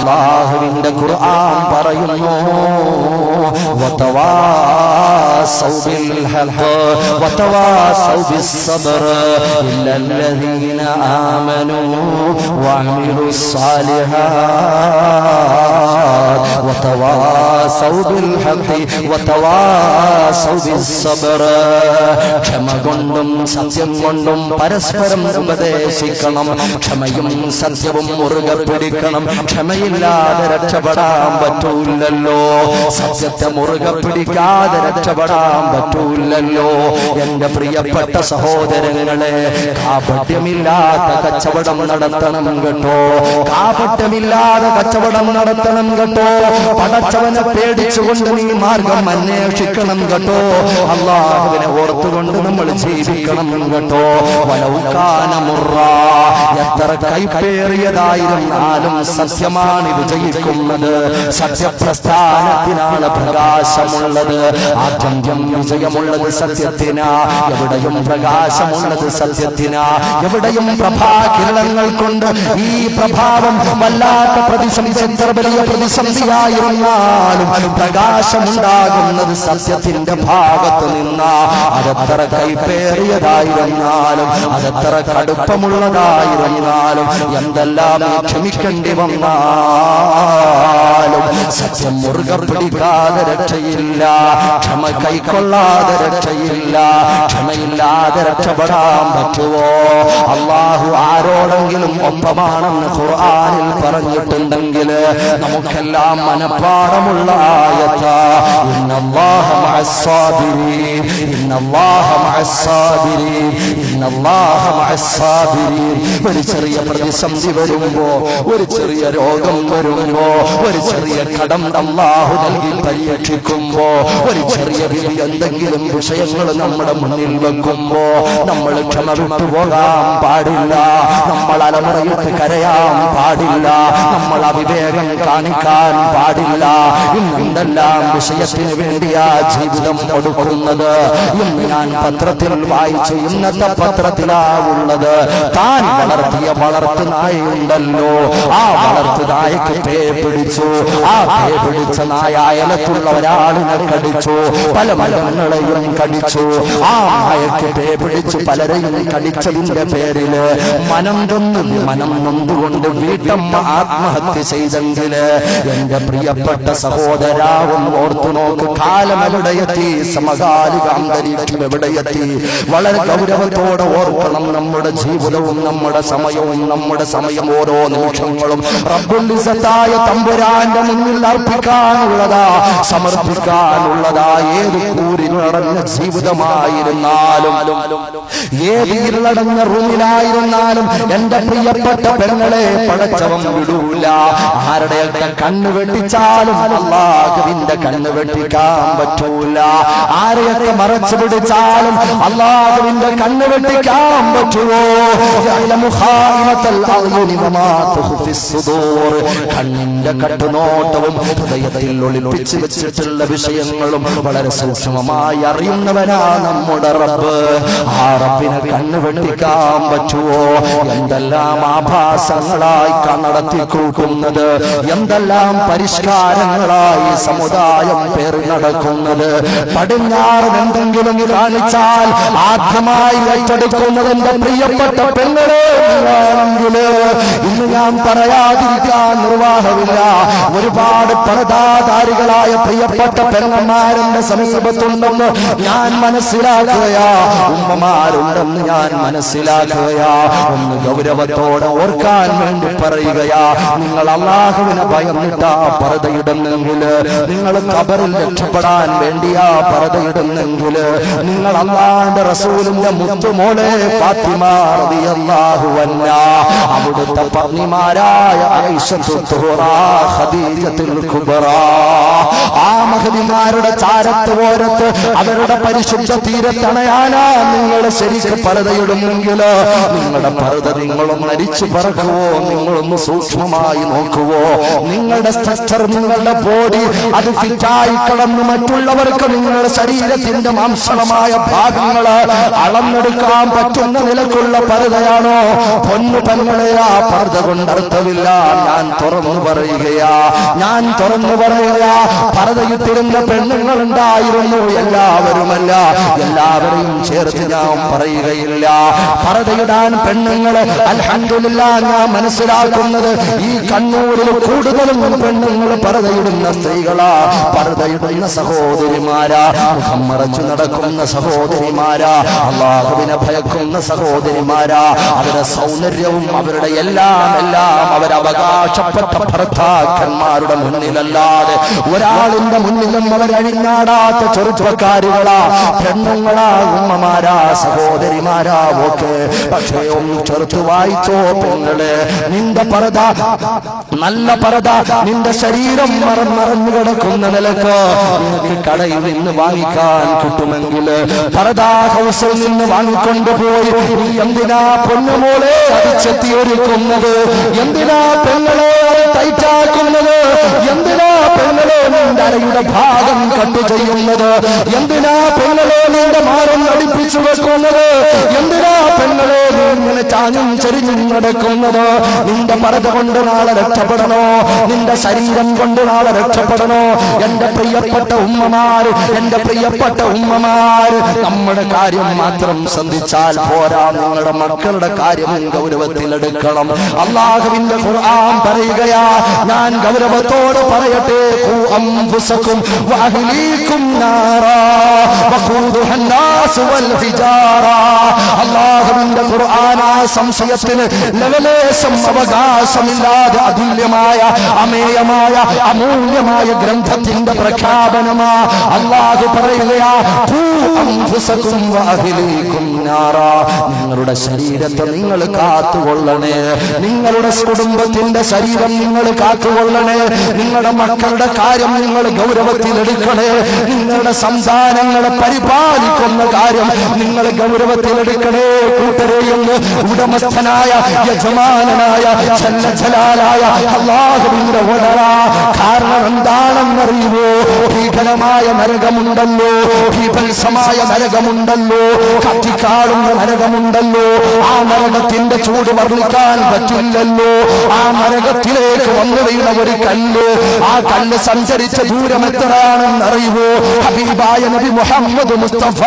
അല്ലാഹുവിന്റെ ഖുർആൻ പറയുന്നു വതവാസൗ ബിൽ ഹഖ് വതവാസൗ ബിസ് സബ്ർ ഇല്ലല്ലദീന ആമനൂ വഅമിലുസ് സാലിഹാത്ത് വതവാസൗ ബിൽ ഹഖ് വതവാസൗ ബിസ് സബ്ർ ക്ഷമ കൊണ്ടും സത്യം കൊണ്ടും പരസ്പരം ഉപദേശിക്കണം. ക്ഷമയും സത്യവും മുറുകെ പിടിക്കണം. ക്ഷമയില്ലാതെ രക്ഷപ്പെടാൻ പറ്റൂലല്ലോ. സത്യത്തെ മുറുകെ പിടിക്കാതെ രക്ഷപ്പെടാൻ പറ്റൂലല്ലോ. എന്റെ പ്രിയപ്പെട്ട സഹോദരങ്ങളെ, കാപട്യമില്ലാത്ത കച്ചവടം നടത്തണം കേട്ടോ. കാപട്യമില്ലാതെ കച്ചവടം നടത്തണം കേട്ടോ. പടച്ചവനെ പേടിച്ചുകൊണ്ട് നീ മാർഗം അന്വേഷിക്കണം കേട്ടോ. അല്ലാഹുവിനെ ഓർത്തുകൊണ്ട് നമ്മൾ ജീവിക്കണം കേട്ടോ. വലൗകാന മുറ, എത്ര കൈപ്പേറിയതായിരുന്നാലും സത്യമാണ് വിജയിക്കുന്നത്. സത്യപ്രസ്ഥാനത്തിനാണ് പ്രകാശമുള്ളത്. ആദ്യം വിജയമുള്ളത് സത്യത്തിനാ. എവിടെയും പ്രകാശമുള്ളത് സത്യത്തിനാ. എവിടെയും പ്രഭാകിരണങ്ങൾ കൊണ്ട് ഈ പ്രഭാവം വല്ലാത്ത പ്രതിസന്ധി, എത്ര വലിയ പ്രതിസന്ധിയായിരുന്നാലും പ്രകാശമുണ്ടാകുന്നത് സത്യത്തിന്റെ ഭാഗത്ത് നിന്നാ. അതെത്ര കൈപ്പേറിയതായിരുന്നാലും അതെത്ര കടുപ്പമുള്ളതായിരുന്നാലും എന്തെല്ലാം ക്ഷമിക്കേണ്ടി വന്നാലും സത്യം മുറുകെ പിടിക്കാതെ രക്ഷയില്ല. ക്ഷമ കൈക്കൊള്ളാതെ രക്ഷയില്ല. ക്ഷമയില്ലാതെ രക്ഷപ്പെടാൻ പറ്റുമോ? അല്ലാഹു ആരോടെങ്കിലും ഒപ്പമാണെന്ന് ഖുർആനിൽ പറഞ്ഞിട്ടുണ്ടെങ്കിൽ നമുക്കെല്ലാം മനപ്പാടമുള്ള ആയത്താ. ഇന്നല്ലാഹ മഅസ്സാബിരീൻ, ഇന്നല്ലാഹ മഅസ്സാബിരീൻ, ഇന്നല്ലാഹ മഅസ്സാബിരീൻ. ഒരു ചെറിയ പ്രതിസന്ധി വരുമ്പോ, ഒരു ചെറിയ രോഗം വരുമ്പോ, ഒരു ചെറിയ കടം അല്ലാഹു നൽകി പരീക്ഷിക്കുമ്പോ, ഒരു ചെറിയ എന്തെങ്കിലും വിഷയങ്ങൾ നമ്മുടെ മുന്നിൽ വെക്കുമ്പോ നമ്മൾ ക്ഷമ വിട്ടുപോകാൻ പാടില്ല. നമ്മൾ അലമുറയിട്ട് കരയാൻ പാടില്ല. നമ്മൾ അവിവേകം കാണിക്കാൻ പാടില്ല. എന്തെല്ലാം വിഷയത്തിന് വേണ്ടിയാ ജീവിതം കൊടുക്കുന്നത്. ഇന്ന് ഞാൻ പത്രത്തിൽ വായിച്ചു, ഇന്നത്തെ പത്രത്തിലാ ഉള്ളത്, താൻ വളർത്തിയ വളർത്തുനായുണ്ടല്ലോ, ആ വളർത്തുനായക്ക് പേ പിടിച്ചു. ആ പേ പിടിച്ച നായ അയലത്തുള്ള ഒരാളിനെ കടിച്ചു, പല മൃഗങ്ങളെയും കടിച്ചു. ആ നായക്ക് പേ പിടിച്ചു പലരെയും കടിച്ചതിന്റെ പേരില് മനം നൊന്തുകൊണ്ട് വീട്ടമ്മ ആത്മഹത്യ ചെയ്തെങ്കില് എന്റെ പ്രിയപ്പെട്ട സഹോദരാവും ഓർത്തു നോക്ക്. കാലം എവിടെയെത്തി? സമകാലിക അന്തരീക്ഷം എവിടെയെത്തി? വളരെ ഗൗരവത്തോടെ ഓർക്കണം. നമ്മുടെ ജീവിതവും നമ്മുടെ സമയം ഓരോ നിമിഷങ്ങളും റബ്ബുൽ ഇസ്സത്തായ തമ്പുരാന്റെ മുന്നിൽ അർപ്പിക്കാനുള്ളതാ, സമർപ്പിക്കാനുള്ളതാ. ഏത് കൂരിനടഞ്ഞ ജീവിതമായിരുന്നാലും, ഏത് ഇരുളടഞ്ഞ റൂമിലായിരുന്നാലും എന്റെ പ്രിയപ്പെട്ട പെങ്ങളെ പടച്ചവൻ വിടൂല. ആരുടെയൊക്കെ കണ്ണ് വെട്ടിച്ചാലും അല്ലാഹുവിന്റെ കണ്ണ് വെട്ടിക്കാൻ പറ്റൂല. ആരെയൊക്കെ മറച്ചു പിടിച്ചാലും അല്ലാഹുവിന്റെ കണ്ണ് വെട്ടിക്കാൻ പറ്റുമോ? കണ്ണിന്റെ കട്ടുനോട്ടവും ഹൃദയത്തിൽ ഒളിപ്പിച്ച് വെച്ചിട്ടുള്ള വിഷയങ്ങളും വളരെ സൂക്ഷ്മമായി അറിയുന്നവനാ നമ്മുടെ റബ്ബ്. ആ റബ്ബിനെ കണ്ണ് വെട്ടിക്കാൻ പറ്റുമോ? എന്തെല്ലാം ആഭാസങ്ങളായി നടത്തിക്കൂട്ടുന്നത്, എന്തെല്ലാം പരിഷ്കാരങ്ങളായി സമുദായം പേറി നടക്കുന്നത്. പടിഞ്ഞാറ് എന്തെങ്കിലും കാണിച്ചാൽ ആദ്യമായി ഏറ്റെടുക്കുന്നത് എന്റെ പ്രിയപ്പെട്ട പെങ്ങളെ ആണെങ്കില് ഇന്ന് ഞാൻ പറയാതിരിക്കാൻ നിർവാഹമില്ല. ഒരുപാട് പരദാധാരികളായ പ്രിയപ്പെട്ട പെങ്ങന്മാരെന്റെ സമീപത്തുണ്ടെന്ന് ഞാൻ മനസ്സിലാക്കുകയാ, ഉമ്മമാരുണ്ടെന്ന് ഞാൻ മനസ്സിലാക്കുകയാ. ഒന്ന് ഗൗരവത്തോടെ ഓർക്കാൻ വേണ്ടി പറയുകയാ. നിങ്ങൾ അല്ലാഹുവിനെ ഭയന്നിട്ടാ പർദ്ദയിടുന്നെങ്കില്, നിങ്ങൾ ഖബറിൽ രക്ഷപ്പെടാൻ വേണ്ടിയാ പർദ്ദയിടുന്നെങ്കില്, നിങ്ങൾ അല്ലാഹുവിന്റെ റസൂലിന്റെ മുത്തുമോളെ ഫാത്തിമ റളിയല്ലാഹു അൻഹാ, അവിടുത്തെ പത്നിമാരായ ആയിഷത്തുൽ സുഹ്റാ, ഖദീജത്തുൽ കുബ്രാ, ആ മഹതിമാരുടെ ചാരത്ത് ഓരത്ത് അവരുടെ പരിശുദ്ധ തീരത്തണയാനാ നിങ്ങൾ ശരിക്കും പർദ്ദയിടുമെങ്കിൽ നിങ്ങളുടെ പർദ്ദ നിങ്ങളൊന്ന് അരിച്ചു പറക്കുവോ, നിങ്ങളൊന്ന് സൂക്ഷ്മമായി നോക്കുവോ. നിങ്ങളുടെ സ്ട്രക്ചർ, നിങ്ങളുടെ ബോഡി അത് ഫിറ്റായി കടന്ന് മറ്റുള്ളവർക്ക് നിങ്ങളുടെ ശരീരത്തിന്റെ മാംസളമായ ഭാഗങ്ങൾ അളന്നെടുക്കാൻ പറ്റുന്ന നിലക്കുള്ള പർദ്ദയാണോ? പൊന്നു പെങ്ങളെ, ആ പർദ്ദ കൊണ്ട് അർത്ഥമില്ല. ഞാൻ തുറന്നു പറയുകയാ, പർദ്ദയിട്ടിരുന്ന പെണ്ണുങ്ങൾ ഉണ്ടായിരുന്നു. എല്ലാവരുമല്ല, എല്ലാവരെയും ചേർത്ത് ഞാൻ പറയുകയില്ല. പർദ്ദയിടാൻ പെണ്ണുങ്ങളെ അൽഹംദുലില്ലാഹ് ഞാൻ മനസ്സിലാക്കുന്നത് ഈ കണ്ണൂരിൽ കൂടുതലും പെണ്ണുങ്ങൾ പർദ്ദയിടുന്ന സ്ത്രീകളാ, പർദ്ദയിടുന്ന സഹോദരിമാരാ, മുഖം മറച്ചു നടക്കുന്ന സഹോദരിമാരാ, അല്ലാഹുവിനെ ഭയക്കുന്ന സഹോദരിമാരാ. അവരുടെ സൗന്ദര്യവും അവരുടെ എല്ലാം അവരവകാശപ്പെട്ട ഭർത്താക്കന്മാരുടെ മുന്നിലല്ലാതെ ഒരാളിന്റെ മുന്നിലും അവരഴിഞ്ഞാടാത്ത ചെറുപ്പക്കാരികളാ, പെണ്ണുങ്ങളാ, ഉമ്മമാരാ, സഹോദരിമാരാ ഒക്കെ. പക്ഷേ ഒന്ന് ചെറുത്തു വായിച്ചോ പെങ്ങളെ, നിന്റെ പർദ്ദ, നല്ല പർദ്ദ നിന്റെ ശരീരം മറന്നു കിടക്കുന്ന നിലക്ക് നിനക്ക് കടയിൽ നിന്ന് വാങ്ങിക്കാൻ കിട്ടുമെങ്കിൽ പർദ്ദ ഹൗസിൽ നിന്ന് വാങ്ങിക്കൊണ്ടുപോയി നീ എന്തിനാ പൊന്നുമോളെ അത് ചെത്തിയൊരുക്കുന്നത്? എന്തിനാ പെങ്ങളെ ടൈറ്റാക്കുന്നത്? എന്തിനാ പെങ്ങളെ നിന്റെ അരയുടെ ഭാഗം കണ്ടു ചെയ്യുന്നത്? എന്തിനാ പെങ്ങളെ നിന്റെ മാനം നടിപ്പിച്ചു വെക്കുന്നത്? എന്തിനാ പെങ്ങളെ നീ ഇങ്ങനെ ചാഞ്ഞും ചെരിഞ്ഞും നടക്കുന്നത്? നിന്റെ പർദ്ദ കൊണ്ട് നാളെ രക്ഷപ്പെടണോ? നിന്റെ ശരീരം കൊണ്ട് നാളെ രക്ഷപ്പെടണോ? എന്റെ പ്രിയപ്പെട്ട ഉമ്മമാര്, എന്റെ പ്രിയപ്പെട്ട ഉമ്മമാര്, നമ്മുടെ കാര്യം മാത്രം ശ്രദ്ധിച്ചാൽ പോരാ, നിങ്ങളുടെ മക്കളുടെ കാര്യം ഗൗരവത്തിലെടുക്കണം. അല്ലാഹുവിന്റെ ഖുർആൻ പറയുകയാ, ഞാൻ ഗൗരവത്തോട് പറയട്ടെ, ഖു അൻഫുസകും വഅഹ്ലീകും നാറാ വഖൂദുഹാ അന്നാസ് വൽ ഹിജാറ. അല്ലാഹുവിന്റെ ഖുർആൻ ആ സംശയത്തിന് ലവലേശം അവകാശമില്ലാതെ അതുല്യമായ അമേയമായ അമൂല്യമായ ഗ്രന്ഥത്തിന്റെ പ്രഖ്യാപനമാ. അല്ലാഹു പറയുകയാ, ഖു അൻഫുസകും വഅഹ്ലീകും നാറാ. നിങ്ങളുടെ ശരീരത്തെ നിങ്ങൾ കാത്തുകൊള്ളണേ, നിങ്ങളുടെ കുടുംബത്തിന്റെ ശരീരം നിങ്ങൾ കാത്തുകൊള്ളണേ, നിങ്ങളുടെ മക്കളുടെ കാര്യം നിങ്ങൾ ഗൗരവത്തിലെടുക്കണേ, നിങ്ങളുടെ സന്താനങ്ങളെ പരിപാലിക്കുന്ന കാര്യം നിങ്ങൾ ഗൗരവത്തിലെടുക്കണേ. കൂട്ടരെയെന്ന് ഉടമസ്ഥനായ യജമാനായ ജലാലായ അല്ലാഹുവിന്റെ ഓർഡറാ. കാരണം എന്താണെന്നറിയുമോ? ഭീകരമായ നരകമുണ്ടല്ലോ, ഭീഭത്സമായ നരകമുണ്ടല്ലോ, കത്തിക്കാളുന്ന നരകമുണ്ടല്ലോ. ആ നരകത്തിന്റെ ചൂട് വർണ്ണിക്കാൻ പറ്റില്ലല്ലോ. ആ നരകത്തിലേക്ക് വന്നു വീണ ഒരു കല്ല്, ആ കല്ല് സഞ്ചരിച്ച ദൂരം എത്രയാണെന്നറിയുമോ? ഹബീബായ നബി മുഹമ്മദ് മുസ്തഫ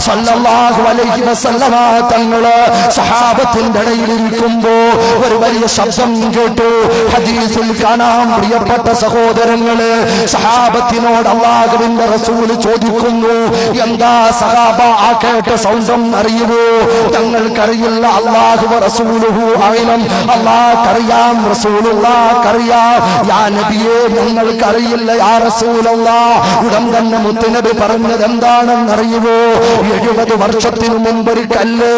സല്ലല്ലാഹു അലൈഹി വസല്ലമ തങ്ങള് സഹാബത്തിന്റെ ഇടയിൽ ഇരിക്കുമ്പോ ഒരു വലിയ ശബ്ദം കേട്ടു. ഹദീസിൽ കാണാം, പ്രിയപ്പെട്ട സഹോദരങ്ങള്, സഹാബത്തിനോട് അല്ലാഹുവിന്റെ റസൂൽ ചോദിക്കുന്നു, എന്താ സഹാബ ആ കേട്ട സൗണ്ടം അറിയുമോ? തങ്ങൾക്കറിയില്ല, അല്ലാഹു റസൂലുഹു അഅലം, അല്ലാഹുക്കറിയാം, റസൂലുള്ളാഹിക്കറിയാം. യാ നബിയേ, ഞങ്ങൾക്കറിയില്ല യാ റസൂലല്ലാഹ്. ഉടൻ തന്നെ മുത്തുനബി പറഞ്ഞത് എന്താണെന്നറിയുമോ? 70 വർഷത്തിനു മുമ്പ് ഒരു കല്ല്,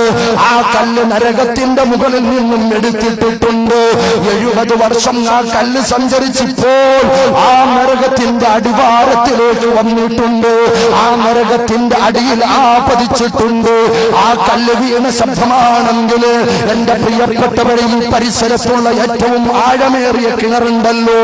ആ കല്ല് നരകത്തിന്റെ മുകളിൽ നിന്നും എടുത്തിട്ടിട്ടുണ്ട്. 70 വർഷം ആ കല്ല് സഞ്ചരിച്ചപ്പോൾ ആ നരകത്തിന്റെ അടിവാരത്തിലേക്ക് വന്നിട്ടുണ്ട്. ആ നരകത്തിന്റെ അടിയിൽ പതിച്ചിട്ടുണ്ട്. ആ കല്ല് വീണ ശബ്ദമാണെങ്കിൽ എന്റെ പ്രിയപ്പെട്ടവരെ, ഈ പരിസരത്തുള്ള ഏറ്റവും ആഴമേറിയ കിണറുണ്ടല്ലോ,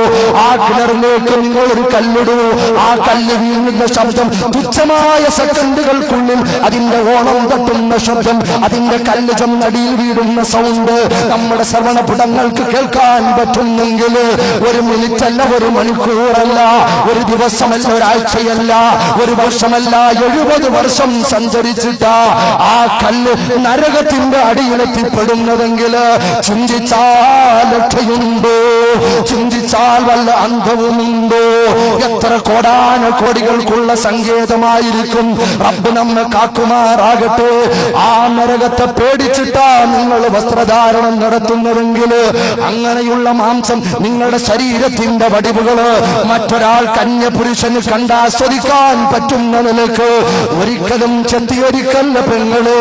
ആ കിണറിലേക്ക് നിങ്ങൾ ഒരു കല്ലിടൂ. ആ കല്ല് വീഴുന്ന ശബ്ദം തുച്ഛമായ സെക്കൻഡുകൾക്കുള്ളിൽ അതിന്റെ ഓണം തട്ടുന്ന ശബ്ദം, അതിന്റെ കല്ല് ചെന്നടിയിൽ വീഴുന്ന സൗണ്ട് നമ്മുടെ ശ്രവണപുടങ്ങൾക്ക് കേൾക്കാൻ പറ്റുന്നെങ്കിൽ ഒരു മിനിറ്റല്ല, ഒരു മണിക്കൂറല്ല, ഒരു ദിവസമല്ല, ഒരാഴ്ചയല്ല, ഒരു വർഷമല്ല, 70 വർഷം സഞ്ചരിച്ചിട്ടാ ആ കല്ല് നരകത്തിന്റെ അടിയിലെത്തിപ്പെടുന്നതെങ്കിൽ ചിന്തിച്ചാൽ രക്ഷയുണ്ടോ? ചിന്തിച്ചാൽ വല്ല അന്തവുമുണ്ടോ? എത്ര കോടാനകോടികൾക്കുള്ള സങ്കേതമായിരിക്കും. റബ്ബ് നമ്മെ കാക്കുമാറാകട്ടെ. ആ നരകത്തെ പേടിച്ചിട്ടാ നിങ്ങൾ വസ്ത്രധാരണം നടത്തുന്നതെങ്കിൽ അങ്ങനെയുള്ള മാംസം നിങ്ങളുടെ ശരീരത്തിന്റെ വടിവുകള് മറ്റൊരാൾ കന്യപുരുഷന് കണ്ടാസ്വദിക്കാൻ പറ്റുന്ന നിലക്ക് ഒരിക്കലും ചെത്തിയൊരിക്കല്ല പെങ്ങള്.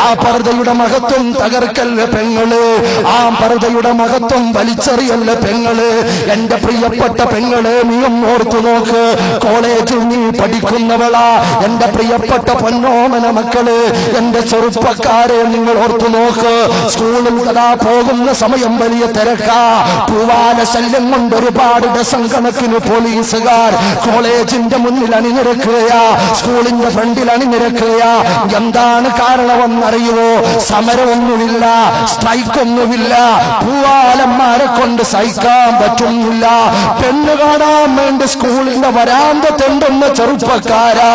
ആ പർദ്ദയുടെ മഹത്വം തകർക്കല്ല പെങ്ങള്. ആ പർദ്ദയുടെ മഹത്വം വലിച്ചെറിയല്ല പെങ്ങള്. എന്റെ പ്രിയപ്പെട്ട പെങ്ങളെ, നീയും ഓർത്തു നോക്ക്. കോളേജിൽ നീ പഠിക്കുന്നവളാ എന്റെ പ്രിയപ്പെട്ട പൊന്നോമന മക്കള്, എന്റെ ചെറുപ്പക്കാരെ നിങ്ങൾ ഓർത്തു നോക്ക്. സ്കൂളിൽ കഥാ പോകുന്ന സമയം വലിയ തിരക്കാ. പൂവാല ശല്യം കൊണ്ട് ഒരുപാട് ഡസൻ കണക്കിന് പോലീസുകാർ കോളേജിന്റെ മുന്നിൽ അണിനിരക്കുകയാ, സ്കൂളിന്റെ ഫ്രണ്ടിൽ അണിനിരക്കുകയാ. എന്താണ് കാരണമെന്നറിയുമോ? സമരമൊന്നുമില്ല, സ്ട്രൈക്കൊന്നുമില്ല, പൂവാലന്മാരെ കൊണ്ട് സഹിക്കാൻ പറ്റുന്നില്ല. പെണ്ണ് കാണാൻ വേണ്ടി സ്കൂളിന്റെ വരാന്ത തെണ്ടുന്ന ചെറുപ്പക്കാരാ,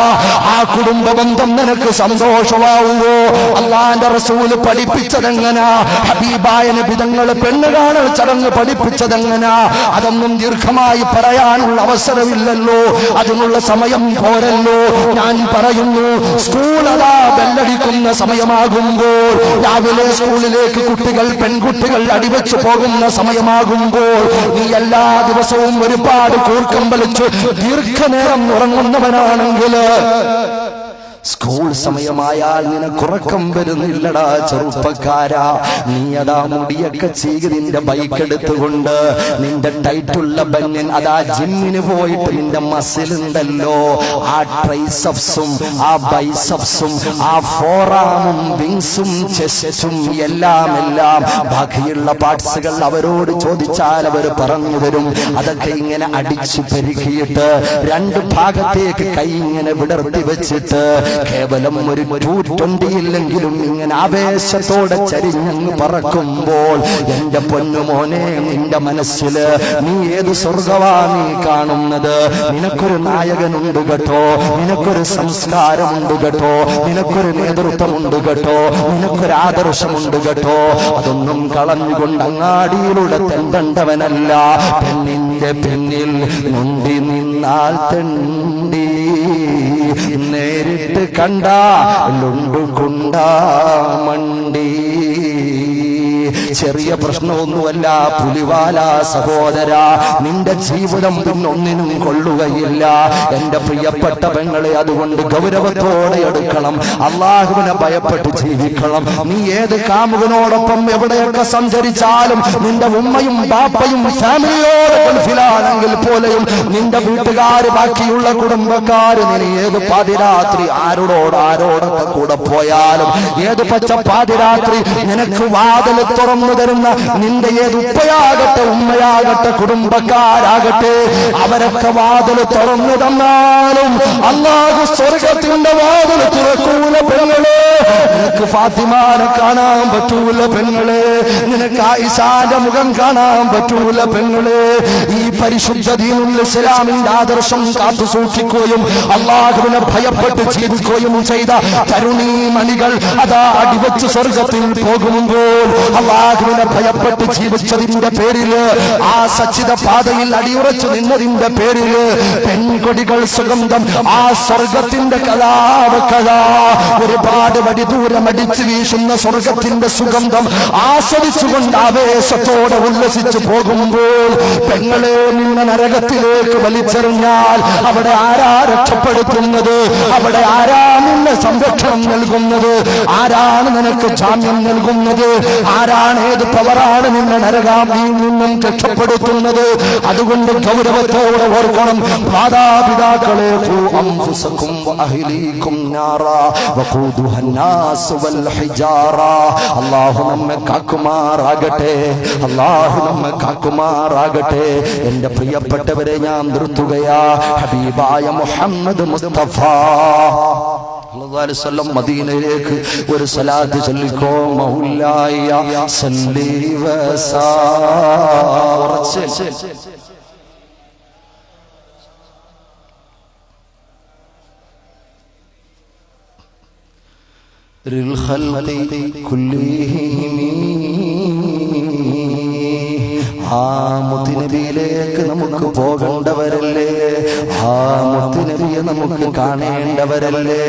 ആ കുടുംബ ബന്ധം നിനക്ക് സന്തോഷമാവുമോ? അല്ലാഹുവിന്റെ റസൂല് പഠിപ്പിച്ചതെങ്ങനാ? ഹബീബായ നബി തങ്ങൾ പെണ്ണ് കാണൽ ചടങ്ങ് പഠിപ്പിച്ചതെങ്ങനാ? അതൊന്നും ദീർഘമായി പറയാനുള്ള അവസരമില്ലല്ലോ, അതിനുള്ള സമയം പോരല്ലോ. ഞാൻ പറയുന്നു, സ്കൂൾ അതാ ബെല്ലടിക്കുന്ന സമയമാകുമ്പോൾ, രാവിലെ സ്കൂളിലേക്ക് കുട്ടികൾ പെൺകുട്ടികൾ അടിവെച്ചു പോകുന്ന സമയമാകുമ്പോൾ, നീ എല്ലാ ദിവസവും ഒരുപാട് കൂർക്കം വലിച്ച് ദീർഘനേരം ഉറങ്ങുന്നവനാണെങ്കിൽ സ്കൂൾ സമയമായാൽ നിനക്കുറക്കം വരുന്നില്ലടാ ചെറുപ്പക്കാരാ. നീ അതാ മുടിയൊക്കെ ചീകി നിന്റെ ബൈക്ക് എടുത്തുകൊണ്ട് നിന്റെ ടൈറ്റുള്ള ബന്യൻ അതാ ജിമ്മിന് പോയിട്ട് നിന്റെ മസിലുണ്ടല്ലോ, ആ ട്രൈസെപ്സും ആ ബൈസെപ്സും ആ ഫോറാമും വിങ്സും ചെസ്റ്റും എല്ലാം ബാക്കിയുള്ള പാർട്സുകൾ അവരോട് ചോദിച്ചാൽ അവർ പറഞ്ഞു തരും. അതൊക്കെ ഇങ്ങനെ അടിച്ചു പെരുക്കിയിട്ട് രണ്ട് ഭാഗത്തേക്ക് കൈ ഇങ്ങനെ വിടർത്തി വെച്ചിട്ട് കേവലം ഒരു 220 ഇല്ലെങ്കിലും ഇങ്ങനെ ആവേശത്തോടെ ചരിഞ്ഞങ്ങ് പറക്കുമ്പോൾ, എന്റെ പൊന്നുമോനെ, നിന്റെ മനസ്സില് നീ ഏത് സ്വർഗവാ നീ കാണുന്നത്? നിനക്കൊരു നായകനുണ്ട് കേട്ടോ, നിനക്കൊരു സംസ്കാരമുണ്ട് കേട്ടോ, നിനക്കൊരു നേതൃത്വമുണ്ട് കേട്ടോ, നിനക്കൊരു ആദർശമുണ്ട് കേട്ടോ. അതൊന്നും കളഞ്ഞുകൊണ്ട് അങ്ങാടിയിലൂടെ തെണ്ടവനല്ല. പെണ്ണിന്റെ പിന്നിൽ മുണ്ടി നിന്നാൽ തെണ്ടി, നേരിട്ട് കണ്ടാലുണ്ടു കുണ്ടാ മണ്ടി. ചെറിയ പ്രശ്നമൊന്നുമല്ല പുലിവാല സഹോദര, നിന്റെ ജീവിതം പിന്നൊന്നിനും കൊള്ളുകയില്ല. എന്റെ പ്രിയപ്പെട്ട പെങ്ങളെ, അതുകൊണ്ട് ഗൗരവത്തോടെ എടുക്കണം, അള്ളാഹുവിനെ ഭയപ്പെട്ട് ജീവിക്കണം. നീ ഏത് കാമുകനോടൊപ്പം എവിടെയൊക്കെ സഞ്ചരിച്ചാലും, നിന്റെ ഉമ്മയും ബാപ്പയും ഫാമിലിയോട് ഗൾഫിലാണെങ്കിൽ പോലെയും, നിന്റെ വീട്ടുകാര് ബാക്കിയുള്ള കുടുംബക്കാര്, നീ ഏത് പാതിരാത്രി ആരോടൊക്കെ കൂടെ പോയാലും, ഏത് പച്ച പാതിരാത്രി നിനക്ക് വാതിൽ തുറന്നു തരുന്ന നിന്റെ ഏത് ഉപ്പയാകട്ടെ ഉമ്മയാകട്ടെ കുടുംബക്കാരാകട്ടെ, അവരൊക്കെ വാതിൽ തുറന്നു തന്നാലും അല്ലാഹു സ്വർഗത്തിന്റെ വാതിൽ തുറക്കൂല പെങ്ങളെ. നിനക്ക് ഫാത്തിമാനെ കാണാൻ പറ്റൂല പെങ്ങളെ, നിനക്ക് ആയിഷാന്റെ മുഖം കാണാൻ പറ്റൂല പെങ്ങളെ. ഈ പരിശുദ്ധ ദീനുൽ ഇസ്ലാമിന്റെ ആദർശം കാത്തു സൂക്ഷിക്കുകയും അല്ലാഹുവിനെ ഭയപ്പെട്ട് ജീവിക്കുകയും ചെയ്ത തരുണീമണികൾ അതാ അടിവച്ച് സ്വർഗത്തിൽ പോകുമ്പോൾ, അല്ലാഹുവിനെ ഭയപ്പെട്ട് ജീവിച്ചതിന്റെ പേരില്, ആ സച്ചിത പാതയിൽ അടിയുറച്ചു നിന്നതിന്റെ പേരില്, പെൺകൊടികൾ സുഗന്ധം ആ സ്വർഗത്തിന്റെ കലാവക്കലാ, ഒരുപാട് വടി ദൂരം അടിച്ചു വീശുന്ന സ്വർഗത്തിന്റെ സുഗന്ധം ആസ്വദിച്ചുകൊണ്ട് ആവേശത്തോടെ ഉല്ലസിച്ചു പോകുമ്പോൾ, പെങ്ങളെ നിന്ന നരകത്തിലേക്ക് വലിച്ചെറിഞ്ഞാൽ അവിടെ ആരാ രക്ഷപ്പെടുത്തുന്നത്? അവിടെ ആരാ നിന്നെ സംരക്ഷണം നൽകുന്നത്? ആരാണ് നിനക്ക് ജാമ്യം നൽകുന്നത്? ആരാണ്, ഏത് പവറാണ് നിന്നെ നരകാമിയിൽ നിന്നും രക്ഷപ്പെടുത്തുന്നത്? അതുകൊണ്ട് ഗൗരവത്തോടെ ഓർക്കണം, മാതാപിതാക്കളെ, അല്ലാഹു നമ്മെ കാക്കുമാറാകട്ടെ, അല്ലാഹു നമ്മെ കാക്കുമാറാകട്ടെ. എന്റെ പ്രിയപ്പെട്ടവരെ, ഞാൻ നിർത്തുകയാ. ഹബീബായ മുഹമ്മദ് മുസ്തഫ മദീനയിലേക്ക് ഒരു സലാത്ത് ചൊല്ലിക്കോ. മൗലായ സല്ലി ആ മുത്തുനബിയിലേക്ക് നമുക്ക് പോകേണ്ടവരല്ലേ, ആ മുത്തുനബിയെ നമുക്ക് കാണേണ്ടവരല്ലേ.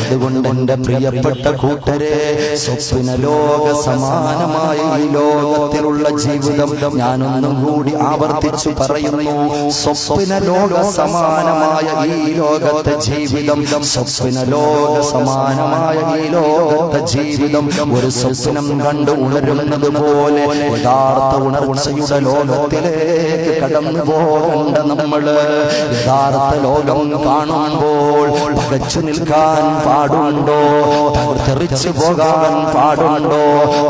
അതുകൊണ്ട് എന്റെ പ്രിയപ്പെട്ട കൂട്ടരെ, സ്വപ്ന ലോക സമാനമായ ഈ ലോകത്തിലുള്ള ജീവിതം ഞാനൊന്നും കൂടി ആവർത്തിച്ചു പറയുന്നു. സ്വപ്ന ലോക സമാനമായ ഈ ലോകത്തെ ജീവിതം, സ്വപ്ന ലോക സമാനമായ ഈ ലോകത്തെ ജീവിതം ഒരു സ്വപ്നം കണ്ട് ഉണരുന്നത് പോലെ യഥാർത്ഥ ഉണർച്ചയുടെ ലോകത്തിലേക്ക് കടന്നു പോകണ്ട നമ്മള്. യഥാർത്ഥ ലോകം കാണുമ്പോൾ പകച്ചു നിൽക്കാൻ പാടുണ്ടോ? തെറിച്ചു പോകാൻ പാടുണ്ടോ?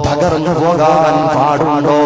തകർന്നു പോകാൻ പാടുണ്ടോ?